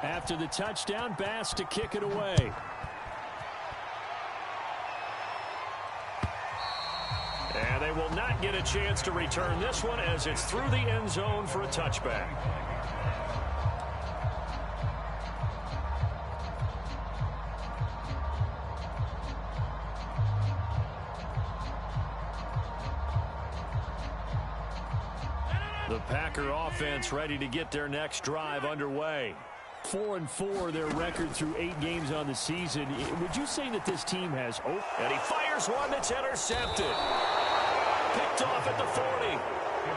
After the touchdown, Bass to kick it away. And they will not get a chance to return this one as it's through the end zone for a touchback. The Packer offense ready to get their next drive underway. 4-4 their record through 8 games on the season. Would you say that this team has hope? And he fires one that's intercepted. Picked off at the 40.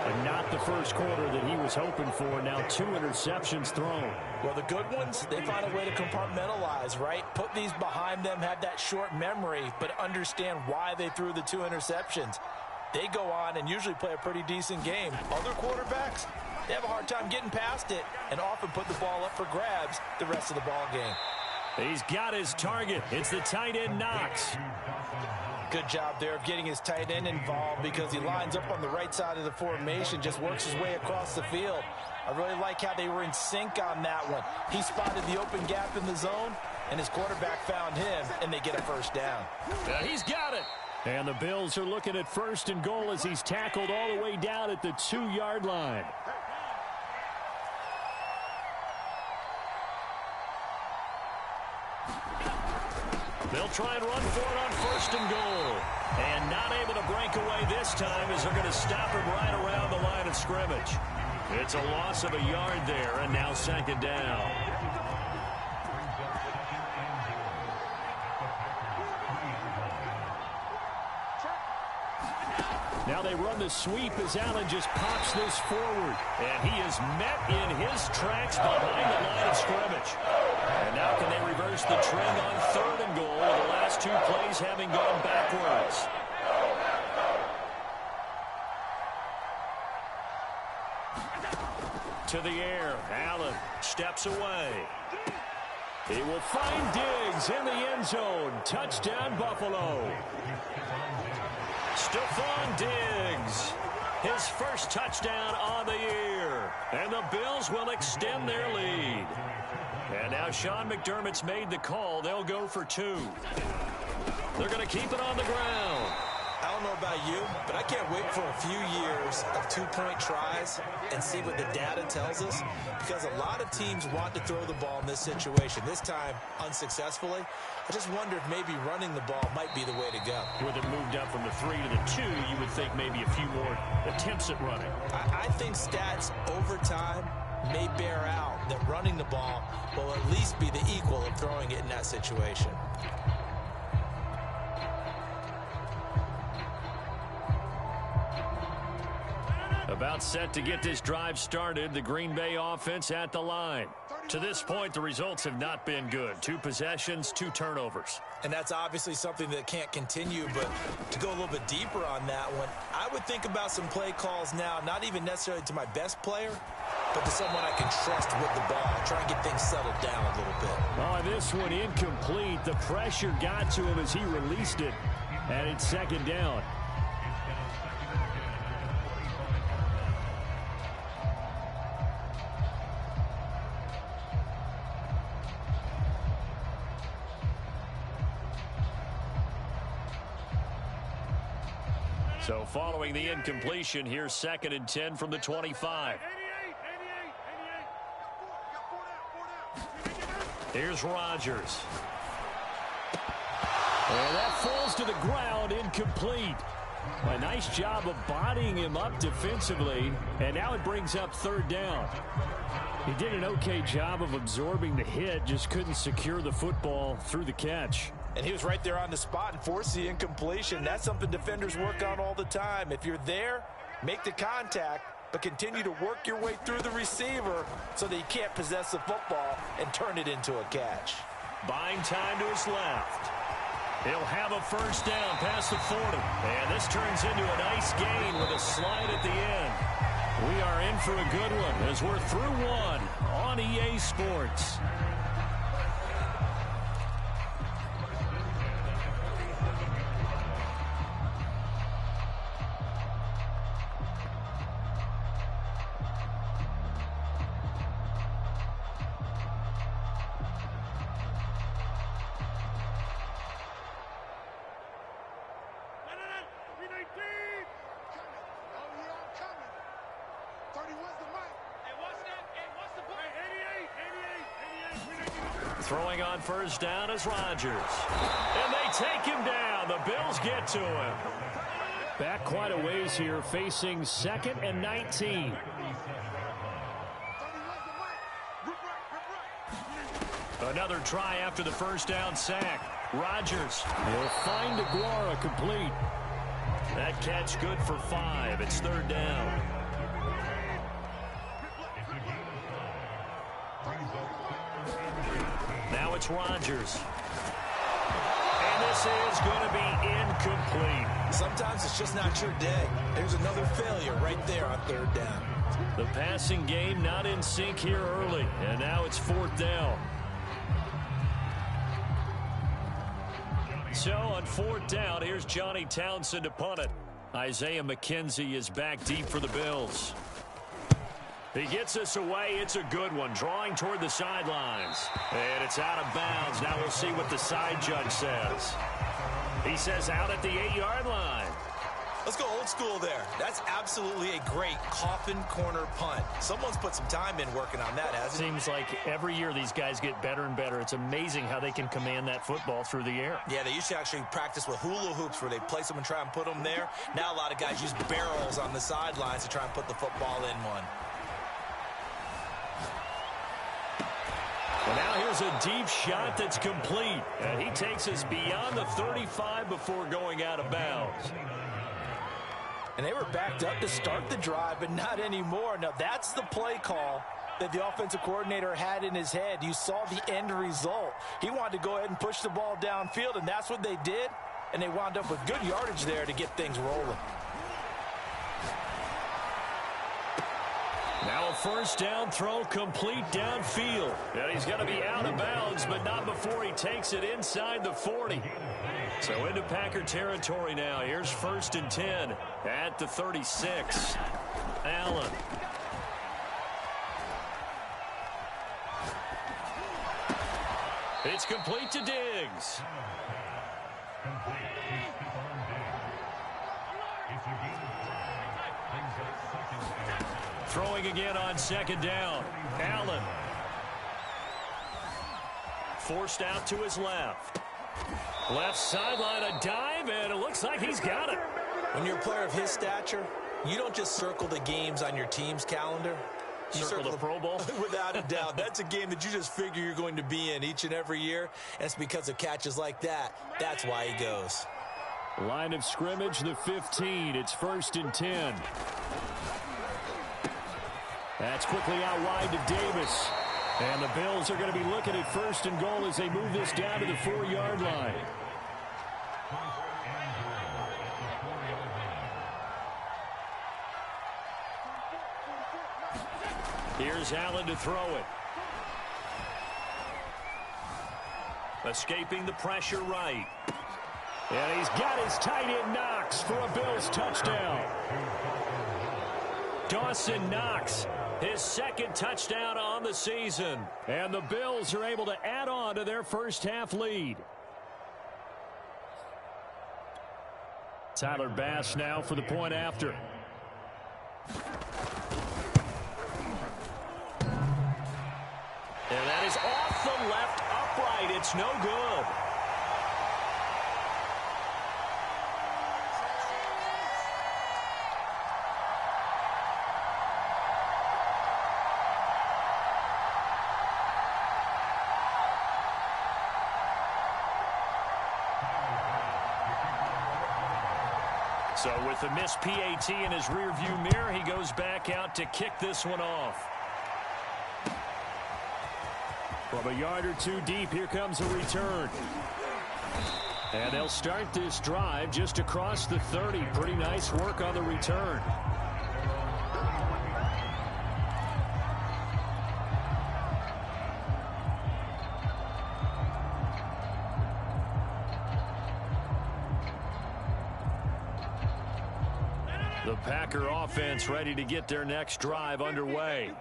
And not the first quarter that he was hoping for. Now 2 interceptions thrown. Well, the good ones, they find a way to compartmentalize, right? Put these behind them, have that short memory, but understand why they threw the 2 interceptions. They go on and usually play a pretty decent game. Other quarterbacks, they have a hard time getting past it and often put the ball up for grabs the rest of the ball game. He's got his target. It's the tight end, Knox. Good job there of getting his tight end involved because he lines up on the right side of the formation, just works his way across the field. I really like how they were in sync on that one. He spotted the open gap in the zone, and his quarterback found him, and they get a first down. He's got it. And the Bills are looking at 1st and goal as he's tackled all the way down at the 2-yard line. They'll try and run for it on 1st and goal. And not able to break away this time as they're going to stop him right around the line of scrimmage. It's a loss of a yard there, and now 2nd down. Now they run the sweep as Allen just pops this forward. And he is met in his tracks behind the line of scrimmage. And now can they reverse the trend on 3rd and goal, with the last 2 plays having gone backwards. To the air, Allen steps away. He will find Diggs in the end zone. Touchdown, Buffalo. Stephon Diggs, his first touchdown on the year. And the Bills will extend their lead. And now Sean McDermott's made the call. They'll go for 2. They're going to keep it on the ground. I don't know about you, but I can't wait for a few years of 2-point tries and see what the data tells us, because a lot of teams want to throw the ball in this situation. This time, unsuccessfully. I just wonder if maybe running the ball might be the way to go. With it moved up from the 3 to the 2, you would think maybe a few more attempts at running. I think stats over time may bear out that running the ball will at least be the equal of throwing it in that situation. About set to get this drive started, the Green Bay offense at the line. To this point, the results have not been good. 2 possessions, 2 turnovers. And that's obviously something that can't continue, but to go a little bit deeper on that one, I would think about some play calls now, not even necessarily to my best player, but to someone I can trust with the ball. Try and get things settled down a little bit. Oh, this one incomplete. The pressure got to him as he released it, and it's 2nd down. So following the incompletion, here's 2nd and 10 from the 25. Here's Rodgers. And that falls to the ground, incomplete. A nice job of bodying him up defensively, and now it brings up 3rd down. He did an okay job of absorbing the hit, just couldn't secure the football through the catch. And he was right there on the spot and forced the incompletion. That's something defenders work on all the time. If you're there, make the contact, but continue to work your way through the receiver so that he can't possess the football and turn it into a catch. Buying time to his left. He'll have a 1st down past the 40. And this turns into a nice gain with a slide at the end. We are in for a good one as we're through 1 on EA Sports. Throwing on first down is Rodgers. And they take him down. The Bills get to him. Back quite a ways here, facing 2nd and 19. Another try after the first down sack. Rodgers. He'll find Aguara complete. That catch good for 5. It's 3rd down. Now it's Rodgers. And this is going to be incomplete. Sometimes it's just not your day. There's another failure right there on 3rd down. The passing game not in sync here early. And now it's 4th down. So on 4th down, here's Johnny Townsend to punt it. Isaiah McKenzie is back deep for the Bills. He gets us away. It's a good one. Drawing toward the sidelines. And it's out of bounds. Now we'll see what the side judge says. He says out at the 8-yard line. Let's go old school there. That's absolutely a great coffin corner punt. Someone's put some time in working on that, hasn't it? Seems like every year these guys get better and better. It's amazing how they can command that football through the air. Yeah, they used to actually practice with hula hoops where they place them and try and put them there. Now a lot of guys use barrels on the sidelines to try and put the football in one. And now here's a deep shot that's complete. And he takes us beyond the 35 before going out of bounds. And they were backed up to start the drive, but not anymore. Now, that's the play call that the offensive coordinator had in his head. You saw the end result. He wanted to go ahead and push the ball downfield, and that's what they did. And they wound up with good yardage there to get things rolling. Now a first down throw complete downfield. And he's going to be out of bounds, but not before he takes it inside the 40. So into Packer territory now. Here's 1st and 10 at the 36. Allen. It's complete to Diggs. Throwing again on 2nd down. Allen. Forced out to his left. Left sideline, a dive, and it looks like he's got it. When you're a player of his stature, you don't just circle the games on your team's calendar. You circle the Pro Bowl? Without a doubt. That's a game that you just figure you're going to be in each and every year, and it's because of catches like that. That's why he goes. Line of scrimmage, the 15. It's 1st and 10. That's quickly out wide to Davis. And the Bills are going to be looking at 1st and goal as they move this down to the 4-yard line. Here's Allen to throw it. Escaping the pressure right. And he's got his tight end Knox for a Bills touchdown. Dawson Knox, his 2nd touchdown on the season. And the Bills are able to add on to their first half lead. Tyler Bass now for the point after. And that is off the left upright. It's no good. So with the missed PAT in his rearview mirror, he goes back out to kick this one off. From a yard or two deep, here comes a return. And they'll start this drive just across the 30. Pretty nice work on the return. The Packer offense ready to get their next drive underway.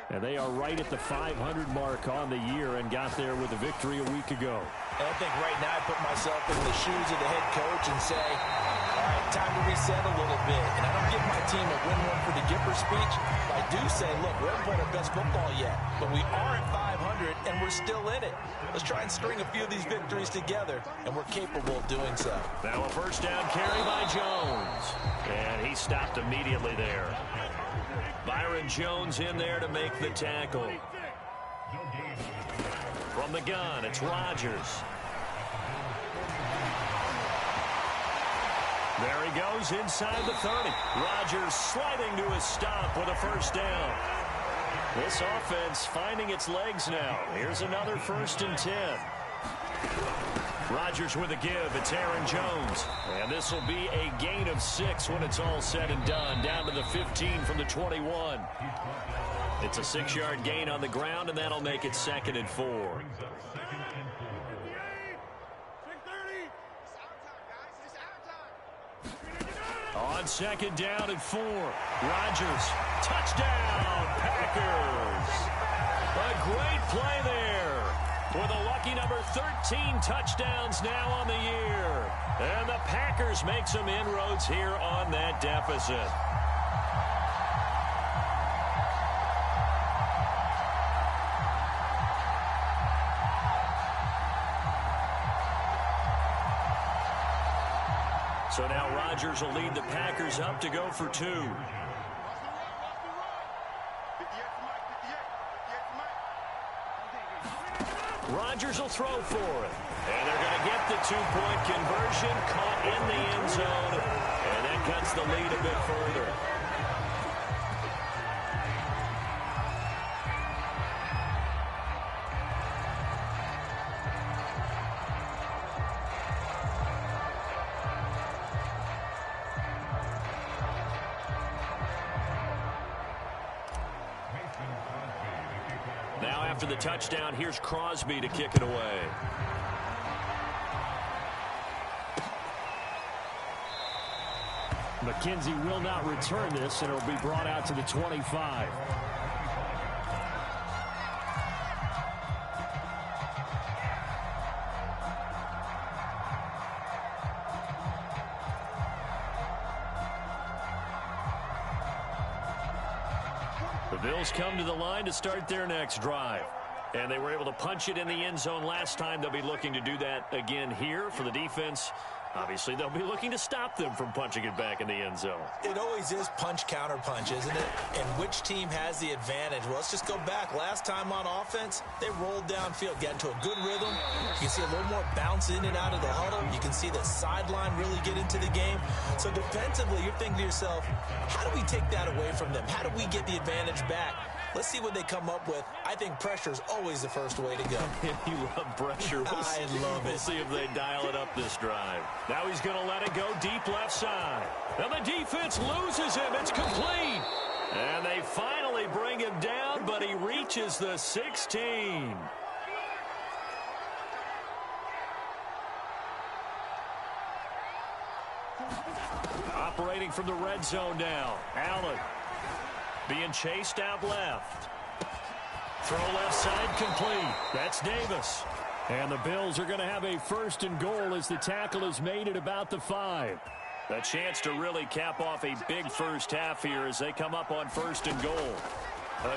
And they are right at the 500 mark on the year and got there with a victory a week ago. And I think right now I put myself in the shoes of the head coach and say, all right, time to reset a little bit. And I don't give my team a win one for the Gipper speech. But I do say, look, we haven't played our best football yet. But we are at 500, and we're we're still in it. Let's try and string a few of these victories together, and we're capable of doing so. Now a first down carry by Jones. And he stopped immediately there. Byron Jones in there to make the tackle. From the gun, it's Rodgers. There he goes inside the 30. Rodgers sliding to a stop with a first down. This offense finding its legs now. Here's another 1st and 10. Rodgers with a give. It's Aaron Jones. And this will be a gain of 6 when it's all said and done. Down to the 15 from the 21. It's a 6-yard gain on the ground, and that'll make it 2nd and 4. On 2nd down and 4. Rodgers. Touchdown, Packers. A great play there. With a lucky number 13 touchdowns now on the year. And the Packers make some inroads here on that deficit. So now Rodgers will lead the Packers up to go for 2. Rodgers will throw for it. And they're going to get the 2-point conversion, caught in the end zone. And that cuts the lead a bit further. Now after the touchdown, here's Crosby to kick it away. McKenzie will not return this, and it'll be brought out to the 25. The Bills come to the line to start their next drive. And they were able to punch it in the end zone last time. They'll be looking to do that again here for the defense. Obviously, they'll be looking to stop them from punching it back in the end zone. It always is punch-counter-punch, isn't it? And which team has the advantage? Well, let's just go back. Last time on offense, they rolled downfield, got into a good rhythm. You can see a little more bounce in and out of the huddle. You can see the sideline really get into the game. So defensively, you're thinking to yourself, how do we take that away from them? How do we get the advantage back? Let's see what they come up with. I think pressure is always the first way to go. You love pressure. I love it. We'll see if they dial it up this drive. Now he's going to let it go deep left side. And the defense loses him. It's complete. And they finally bring him down, but he reaches the 16. Operating from the red zone now. Allen. Being chased out left. Throw left side complete. That's Davis. And the Bills are going to have a 1st and goal as the tackle is made at about the 5. A chance to really cap off a big first half here as they come up on 1st and goal.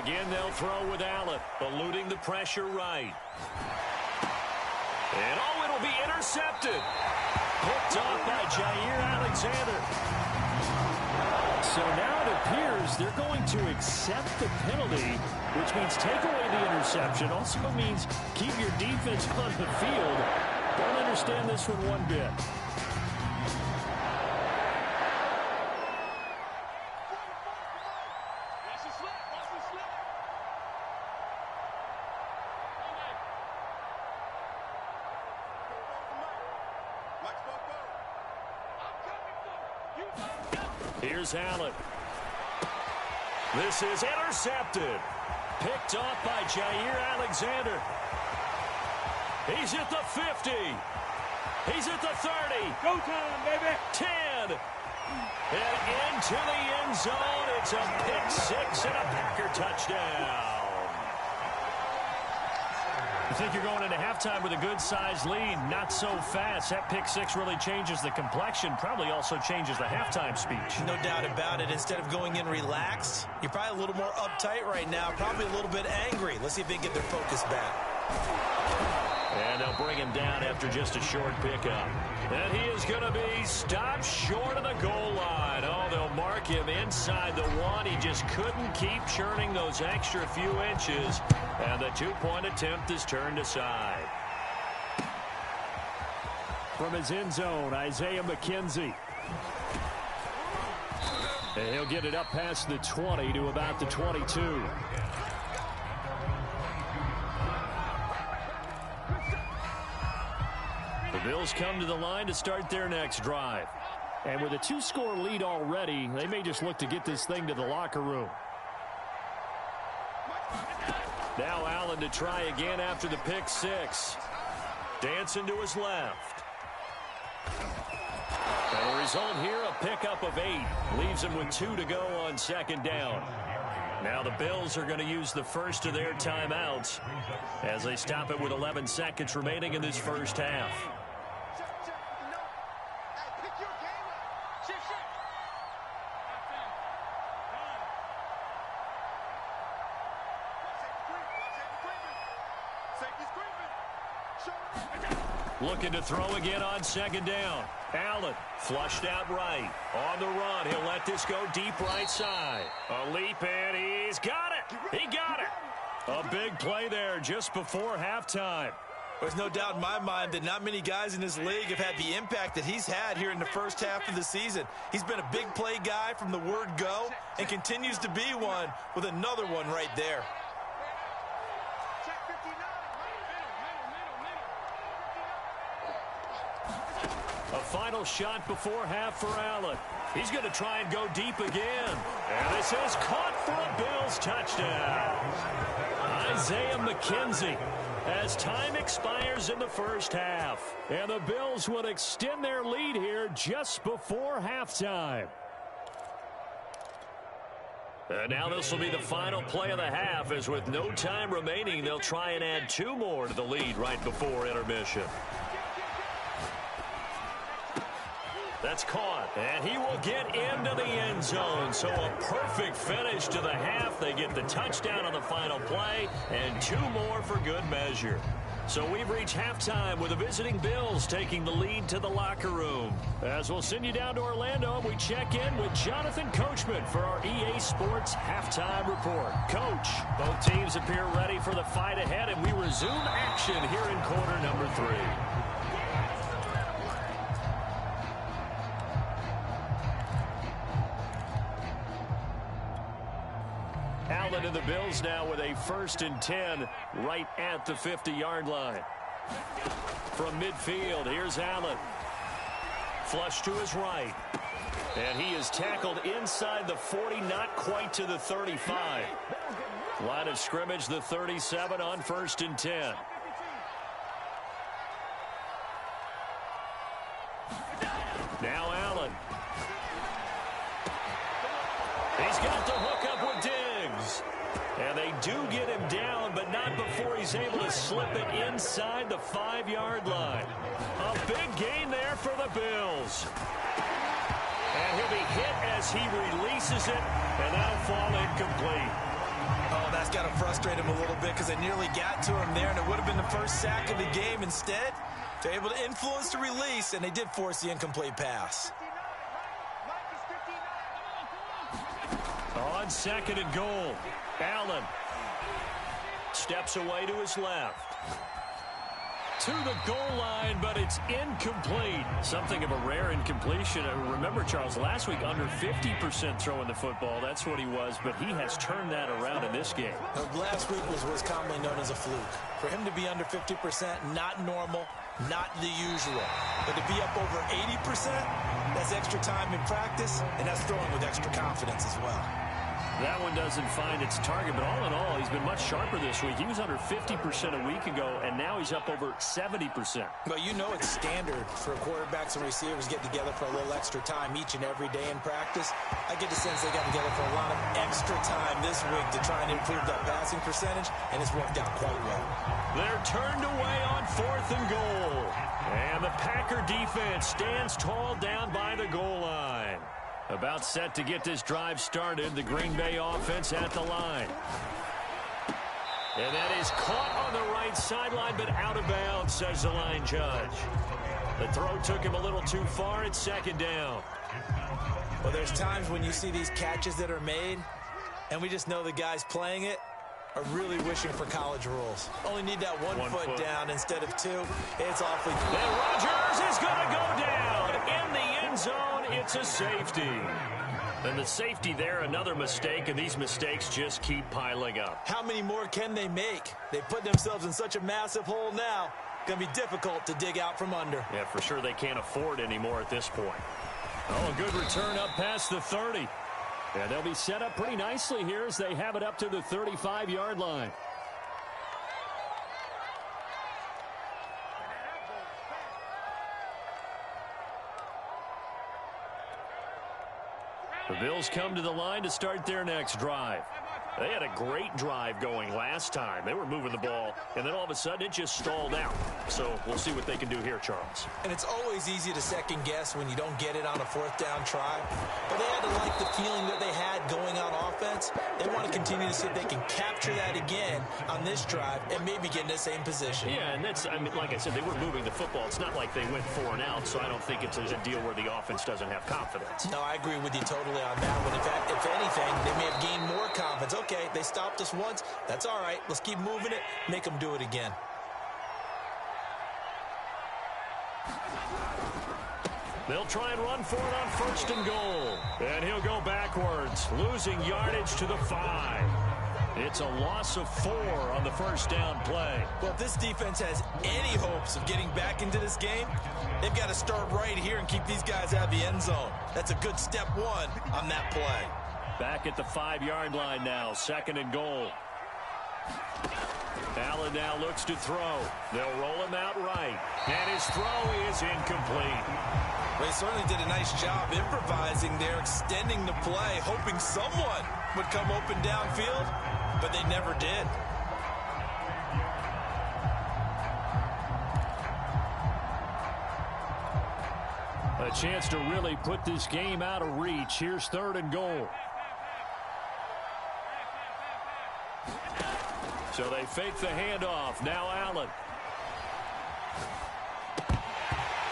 Again, they'll throw with Allen, eluding the pressure right. And oh, it'll be intercepted. Picked off by Jair Alexander. So now it appears they're going to accept the penalty, which means take away the interception. Also means keep your defense on the field. Don't understand this one bit. Here's Allen. This is intercepted. Picked off by Jair Alexander. He's at the 50. He's at the 30. Go time, baby. 10. And into the end zone. It's a pick 6 and a Packer touchdown. I think you're going into halftime with a good-sized lead. Not so fast. That pick 6 really changes the complexion. Probably also changes the halftime speech. No doubt about it. Instead of going in relaxed, you're probably a little more uptight right now. Probably a little bit angry. Let's see if they can get their focus back. And they'll bring him down after just a short pickup. And he is going to be stopped short of the goal line. Oh, they'll mark him inside the one. He just couldn't keep churning those extra few inches. And the two-point attempt is turned aside. From his end zone, Isaiah McKenzie. And he'll get it up past the 20 to about the 22. The Bills come to the line to start their next drive. And with a 2-score lead already, they may just look to get this thing to the locker room. Now Allen to try again after the pick six. Dancing to his left. And the result here, a pickup of 8. Leaves him with 2 to go on second down. Now the Bills are going to use the first of their timeouts as they stop it with 11 seconds remaining in this first half. Looking to throw again on second down. Allen flushed out right. On the run, he'll let this go deep right side. A leap in, he's got it. He got it. A big play there just before halftime. There's no doubt in my mind that not many guys in this league have had the impact that he's had here in the first half of the season. He's been a big play guy from the word go and continues to be one with another one right there. A final shot before half for Allen. He's going to try and go deep again. And this is caught for a Bills touchdown. Isaiah McKenzie as time expires in the first half. And the Bills will extend their lead here just before halftime. And now this will be the final play of the half, as with no time remaining, they'll try and add 2 more to the lead right before intermission. That's caught, and he will get into the end zone. So a perfect finish to the half. They get the touchdown on the final play, and 2 more for good measure. So we've reached halftime with the visiting Bills taking the lead to the locker room. As we'll send you down to Orlando, and we check in with Jonathan Coachman for our EA Sports Halftime Report. Coach, both teams appear ready for the fight ahead, and we resume action here in quarter number 3. Allen and the Bills now with a 1st and 10 right at the 50-yard line. From midfield, here's Allen. Flush to his right. And he is tackled inside the 40, not quite to the 35. Line of scrimmage, the 37 on 1st and 10. Now Allen. He's got the hook up with Diggs. And they do get him down, but not before he's able to slip it inside the 5-yard line. A big gain there for the Bills. And he'll be hit as he releases it, and that'll fall incomplete. Oh, that's got to frustrate him a little bit because they nearly got to him there, and it would have been the first sack of the game. Instead, they're able to influence the release, and they did force the incomplete pass. On 2nd and goal, Allen steps away to his left. To the goal line, but it's incomplete. Something of a rare incompletion. Remember, Charles, last week under 50% throwing the football. That's what he was, but he has turned that around in this game. Last week was what's commonly known as a fluke. For him to be under 50%, not normal, not the usual. But to be up over 80%, that's extra time in practice, and that's throwing with extra confidence as well. That one doesn't find its target, but all in all, he's been much sharper this week. He was under 50% a week ago, and now he's up over 70%. Well, you know it's standard for quarterbacks and receivers get together for a little extra time each and every day in practice. I get the sense they got together for a lot of extra time this week to try and improve that passing percentage, and it's worked out quite well. They're turned away on 4th and goal. And the Packer defense stands tall down by the goal line. About set to get this drive started, the Green Bay offense at the line. And that is caught on the right sideline, but out of bounds, says the line judge. The throw took him a little too far. It's second down. Well, there's times when you see these catches that are made, and we just know the guys playing it are really wishing for college rules. Only need that one foot down instead of two. It's awfully good. And Rodgers is going to go down in the end zone. It's a safety. And the safety there, another mistake, and these mistakes just keep piling up. How many more can they make? They put themselves in such a massive hole now. Going to be difficult to dig out from under. Yeah, for sure they can't afford anymore at this point. Oh, a good return up past the 30. And they'll be set up pretty nicely here as they have it up to the 35-yard line. The Bills come to the line to start their next drive. They had a great drive going last time. They were moving the ball, and then all of a sudden it just stalled out. So we'll see what they can do here, Charles. And it's always easy to second guess when you don't get it on a fourth down try. But they had to like the feeling that they had going on offense. They want to continue to see if they can capture that again on this drive and maybe get in the same position. Yeah, and that's, I mean, like I said, they were moving the football. It's not like they went 4 and out, so I don't think it's a deal where the offense doesn't have confidence. No, I agree with you totally on that one. In fact, if anything, they may have gained more confidence. Okay, they stopped us once. That's all right. Let's keep moving it. Make them do it again. They'll try and run for it on 1st and goal. And he'll go backwards, losing yardage to the 5. It's a loss of 4 on the first down play. Well, if this defense has any hopes of getting back into this game, they've got to start right here and keep these guys out of the end zone. That's a good step 1 on that play. Back at the 5-yard line now, 2nd and goal. Allen now looks to throw. They'll roll him out right. And his throw is incomplete. Well, he certainly did a nice job improvising there, extending the play, hoping someone would come open downfield, but they never did. A chance to really put this game out of reach. Here's 3rd and goal. So they fake the handoff. Now Allen.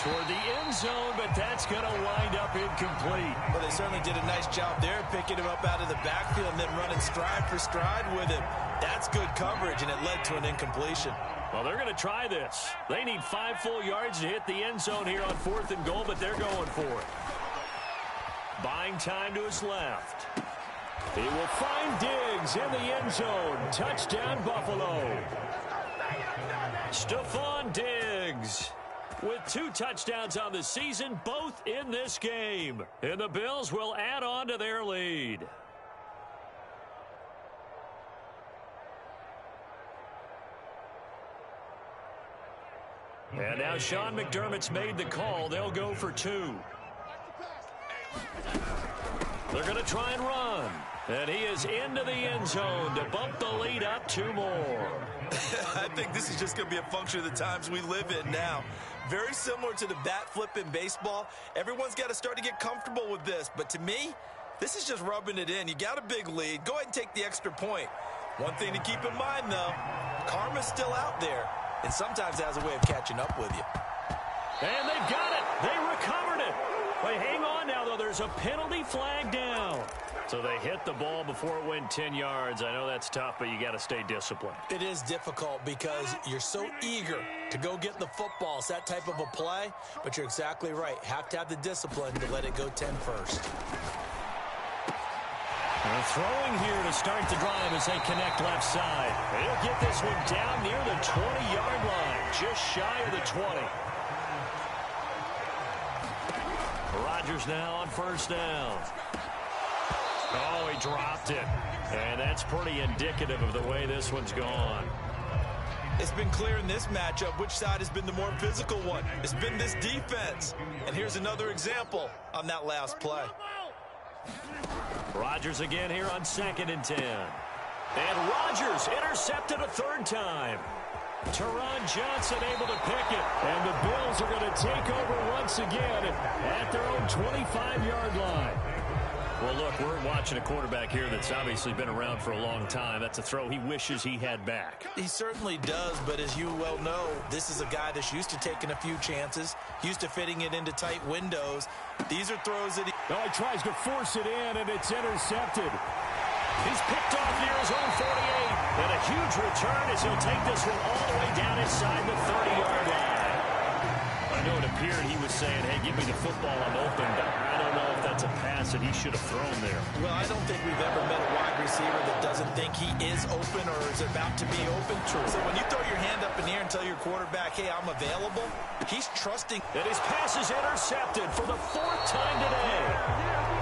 Toward the end zone, but that's going to wind up incomplete. Well, they certainly did a nice job there, picking him up out of the backfield and then running stride for stride with him. That's good coverage, and it led to an incompletion. Well, they're going to try this. They need 5 full yards to hit the end zone here on 4th and goal, but they're going for it. Buying time to his left. He will find Diggs in the end zone. Touchdown, Buffalo. Stephon Diggs with 2 touchdowns on the season, both in this game. And the Bills will add on to their lead. And now Sean McDermott's made the call. They'll go for 2. They're going to try and run. And he is into the end zone to bump the lead up 2 more. I think this is just going to be a function of the times we live in now. Very similar to the bat flip in baseball. Everyone's got to start to get comfortable with this. But to me, this is just rubbing it in. You got a big lead. Go ahead and take the extra point. One thing to keep in mind, though, karma's still out there. And sometimes it has a way of catching up with you. And they've got it. They recovered it. Wait, hang on now, though. There's a penalty flag down. So they hit the ball before it went 10 yards. I know that's tough, but you got to stay disciplined. It is difficult because you're so eager to go get the football. It's that type of a play, but you're exactly right. Have to have the discipline to let it go 10 first. They're throwing here to start the drive as they connect left side. They'll get this one down near the 20-yard line, just shy of the 20. Rodgers now on 1st down. Oh, he dropped it. And that's pretty indicative of the way this one's gone. It's been clear in this matchup which side has been the more physical one. It's been this defense. And here's another example on that last play. Rodgers again here on 2nd and 10. And Rodgers intercepted a 3rd time. Teron Johnson able to pick it. And the Bills are going to take over once again at their own 25-yard line. Well, look, we're watching a quarterback here that's obviously been around for a long time. That's a throw he wishes he had back. He certainly does, but as you well know, this is a guy that's used to taking a few chances, used to fitting it into tight windows. These are throws that he tries to force it in, and it's intercepted. He's picked off near his own 48. And a huge return as he'll take this one all the way down inside the 30-yard line. I know it appeared he was saying, hey, give me the football, I'm open, but I don't know if that's a pass that he should have thrown there. Well, I don't think we've ever met a wide receiver that doesn't think he is open or is about to be open. True. So when you throw your hand up in the air and tell your quarterback, hey, I'm available, he's trusting. And his pass is intercepted for the 4th time today.